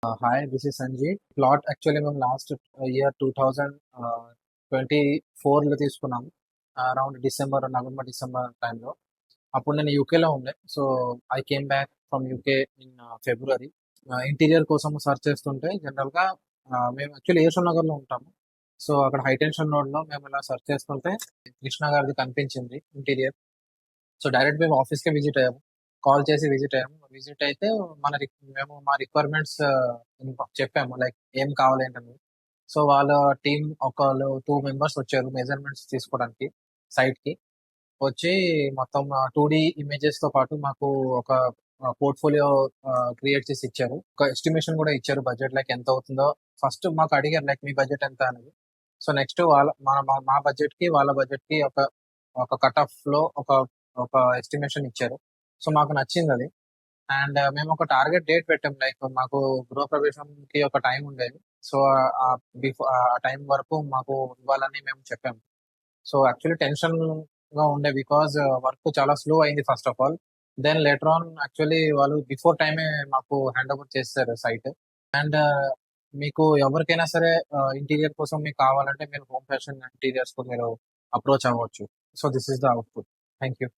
Hi, this is Sanjeev. Plot actually మేము last year 2024లో తీసుకున్నాం. Around November December టైంలో. అప్పుడు నేను యూకేలో ఉండే. So I came back from UK in February. Interior కోసం సర్చ్ చేస్తుంటే జనరల్గా మేము యాక్చువల్లీ ఏషో నగర్లో ఉంటాము. సో అక్కడ హై టెన్షన్ రోడ్లో మేము ఇలా సర్చ్ చేస్తుంటే కృష్ణ గారిది కనిపించింది ఇంటీరియర్. సో డైరెక్ట్ మేము ఆఫీస్కే విజిట్ అయ్యాము. కాల్ చేసి విజిట్ అయ్యాము. విజిట్ అయితే మేము మా రిక్వైర్మెంట్స్ చెప్పాము, లైక్ ఏం కావాలి ఏంటని. సో వాళ్ళ టీం ఒకళ్ళు 2 మెంబర్స్ వచ్చారు మెజర్మెంట్స్ తీసుకోవడానికి సైట్ కి. వచ్చి మొత్తం 2D ఇమేజెస్ తో పాటు మాకు ఒక పోర్ట్ఫోలియో క్రియేట్ చేసి ఇచ్చారు. ఒక ఎస్టిమేషన్ కూడా ఇచ్చారు, బడ్జెట్ లైక్ ఎంత అవుతుందో. ఫస్ట్ మాకు అడిగారు లైక్ మీ బడ్జెట్ ఎంత అనేది. సో నెక్స్ట్ వాళ్ళ మా బడ్జెట్ కి వాళ్ళ బడ్జెట్ కి ఒక ఒక కట్ ఆఫ్ లో ఒక ఒక ఎస్టిమేషన్ ఇచ్చారు. సో మాకు నచ్చింది అది. అండ్ మేము ఒక టార్గెట్ డేట్ పెట్టాం, లైక్ మాకు గృహప్రవేశంకి ఒక టైం ఉండేది. సో బిఫోర్ ఆ టైం వరకు మాకు ఇవ్వాలని మేము చెప్పాము. సో యాక్చువల్లీ టెన్షన్ గా ఉండే, బికాజ్ వర్క్ చాలా స్లో అయింది first of all. Then later on actually వాళ్ళు బిఫోర్ టైమే మాకు హ్యాండ్ ఓవర్ చేస్తారు సైట్. అండ్ మీకు ఎవరికైనా సరే ఇంటీరియర్ కోసం మీకు కావాలంటే మీరు హోమ్ ఫ్యాషన్ ఇంటీరియర్స్ కు మీరు అప్రోచ్ అవ్వచ్చు. So this is the output. Thank you.